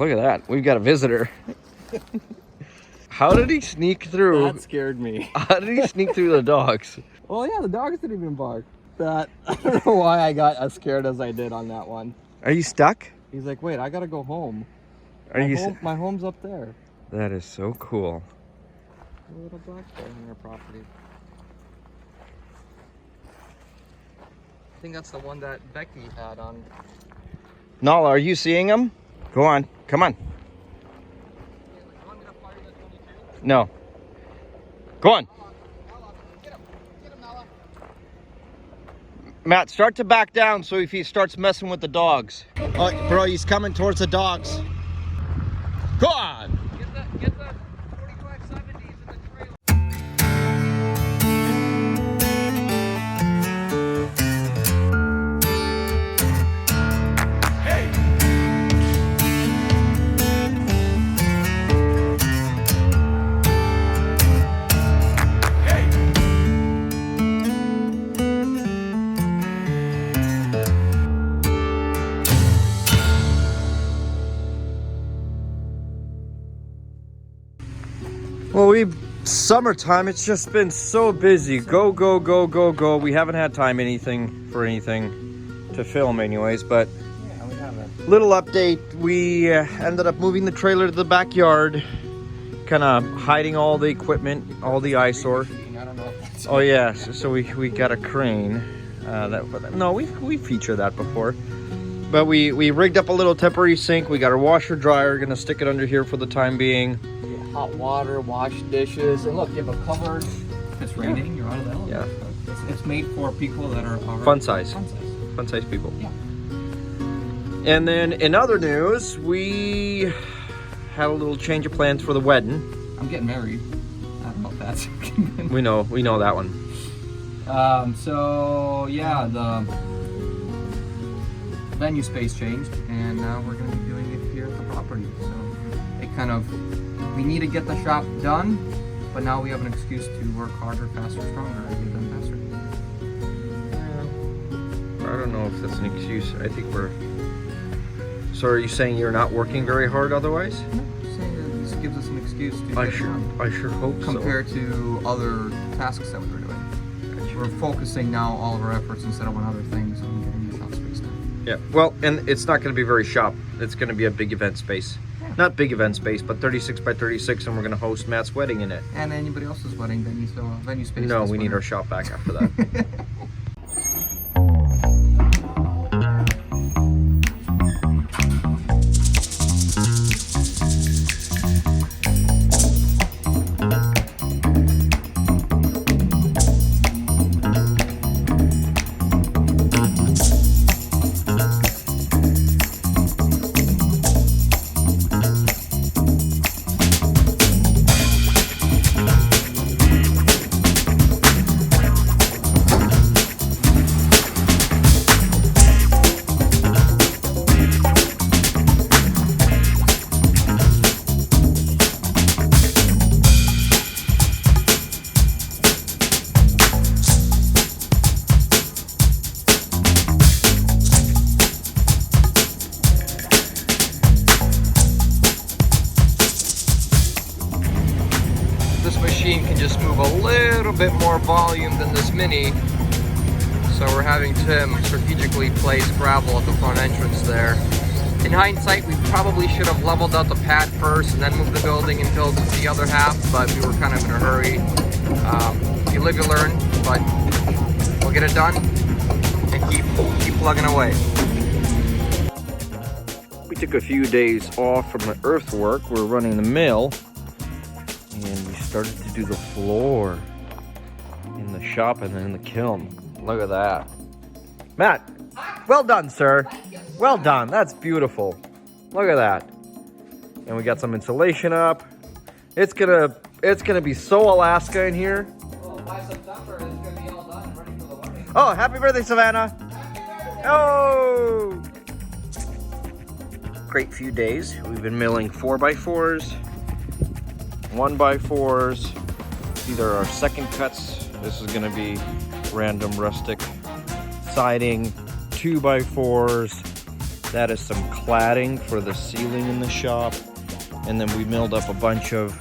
Look at that. We've got a visitor. How did he sneak through? That scared me. How did he sneak through the dogs? Well, yeah, the dogs didn't even bark. I don't know why I got as scared as I did on that one. Are you stuck? He's like, wait, I gotta go home. My home's up there. That is so cool. A little black bear on our property. I think that's the one that Becky had on. Nala, are you seeing him? Go on. Come on. No. Go on. Get him, Nala. Matt, start to back down so if he starts messing with the dogs. Oh, bro, he's coming towards the dogs. Go on. Get the 4570s in the trailer. Well, summertime, it's just been so busy. Go, go, go, go, go. We haven't had time for anything to film anyways, but Yeah, we haven't. little update. We ended up moving the trailer to the backyard, kind of hiding all the equipment, all the eyesore. I don't know if that's Oh yeah, so we got a crane. No, we featured that before. But we rigged up a little temporary sink. We got our washer dryer, gonna stick it under here for the time being. hot water, wash dishes, and look, you have a cupboard. If it's raining, you're out of the elevator. Yeah. It's made for people that are Fun size people. Yeah. And then in other news, we had a little change of plans for the wedding. I'm getting married. I don't know if that's. We know that one. So yeah, the venue space changed, and now we're going to be doing it here at the property. So it kind of, we need to get the shop done, but now we have an excuse to work harder, faster, stronger, and get them faster. I don't know if that's an excuse. I think we're. So are you saying you're not working very hard otherwise? No, just saying that this gives us an excuse to I get it done. I sure hope so. Compared to other tasks that we were doing. We're focusing now all of our efforts instead of on other things on getting the shop space done. Yeah, well, and it's not going to be very shop. It's going to be a big event space. Yeah. Not big event space, but 36 by 36, and we're going to host Matt's wedding in it. And anybody else's wedding venue, so venue space. No, this we need winter. our shop back after that. Can just move a little bit more volume than this Mini, so we're having Tim strategically place gravel at the front entrance there. In hindsight, we probably should have leveled out the pad first and then moved the building and filled the other half, but we were kind of in a hurry. You live, you learn, but we'll get it done and keep plugging away. We took a few days off from the earthwork. We're running the mill. And we started to do the floor in the shop and then in the kiln. Look at that. Matt, well done, sir. Well done. That's beautiful. Look at that. And we got some insulation up. It's gonna be so Alaska in here. Well, by September, it's going to be all done and ready for the wedding. Oh, happy birthday, Savannah. Happy birthday. Oh! Great few days. We've been milling 4x4s. 1x4s. These are our second cuts. This is going to be random rustic siding. 2x4s. That is some cladding for the ceiling in the shop. And then we milled up a bunch of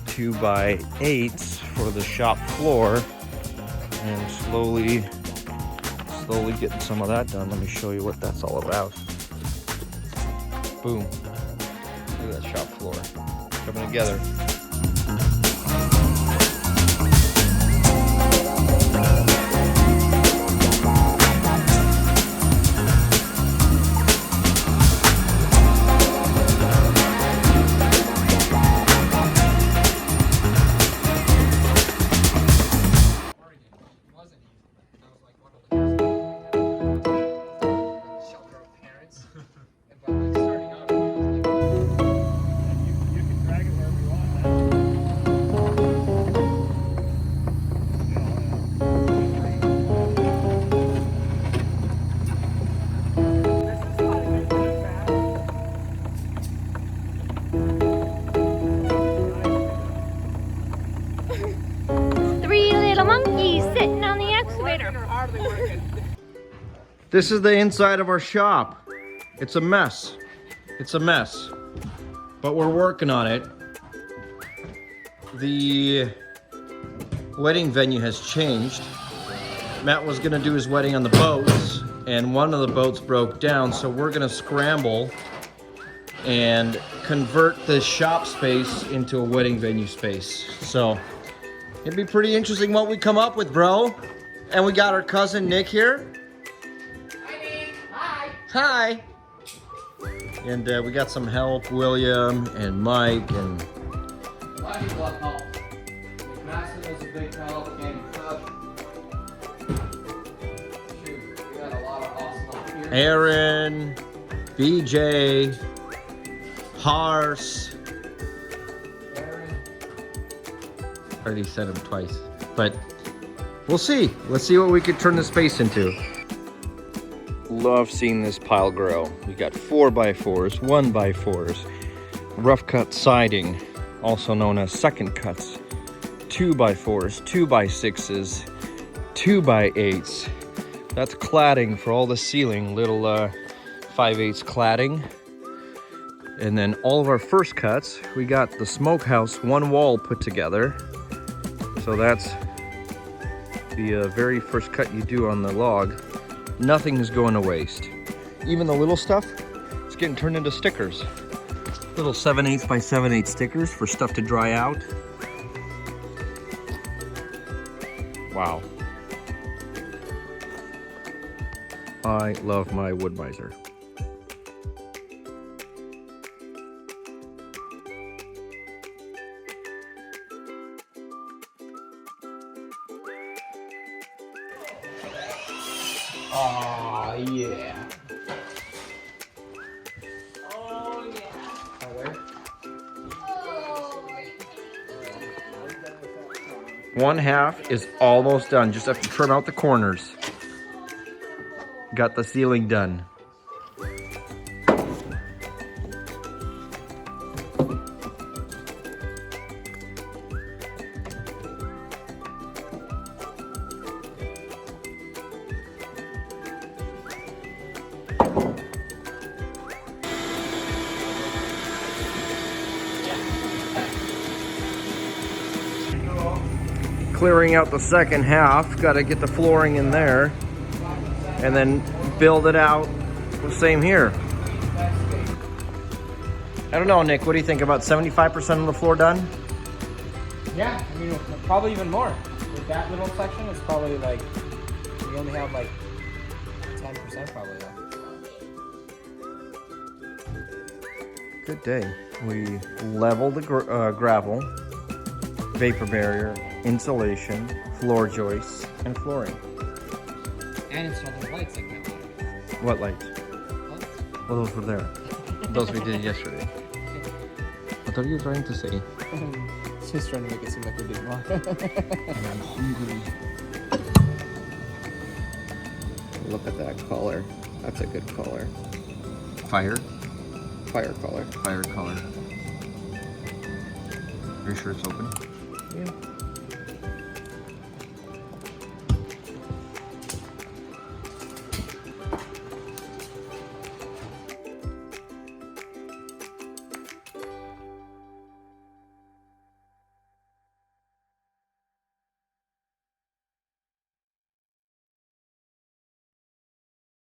2x8s for the shop floor. And slowly getting some of that done. Let me show you what that's all about. Boom. Look at that shop floor coming together. This is the inside of our shop. It's a mess. It's a mess. But we're working on it. The wedding venue has changed. Matt was gonna do his wedding on the boats, and one of the boats broke down, so we're gonna scramble and convert the shop space into a wedding venue space. So it'd be pretty interesting what we come up with, bro. And we got our cousin Nick here. Hi. And we got some help, William and Mike and... A lot of people have help. Massive was a big help, Candy Cook. Shoot, we got a lot of awesome help here. Aaron, BJ, Hars. Aaron. Already said him twice, but we'll see. Let's see what we could turn the space into. Love seeing this pile grow. We got 4x4s, 1x4s, rough cut siding, also known as second cuts, 2x4s, 2x6s, 2x8s. That's cladding for all the ceiling, little 5/8 cladding. And then all of our first cuts, we got the smokehouse one wall put together. So that's the very first cut you do on the log. Nothing is going to waste. Even the little stuff, it's getting turned into stickers. Little 7/8 by 7/8 stickers for stuff to dry out. Wow. I love my wood miser. Oh yeah. Oh yeah. One half is almost done. Just have to trim out the corners. Got the ceiling done. Clearing out the second half, got to get the flooring in there and then build it out the same here. I don't know, Nick, what do you think? About 75% of the floor done? Yeah, I mean, probably even more. With that little section, it's probably like, we only have like 10% probably left. Good day. We leveled the gravel, vapor barrier, insulation, floor joists, and flooring. And install those lights like that. What lights? Lights? Well, those were there. Those we did yesterday. What are you trying to say? Just trying to make it seem like we did more. I'm hungry. Look at that color. That's a good color. Fire? Fire color. Fire color. Are you sure it's open? Yeah.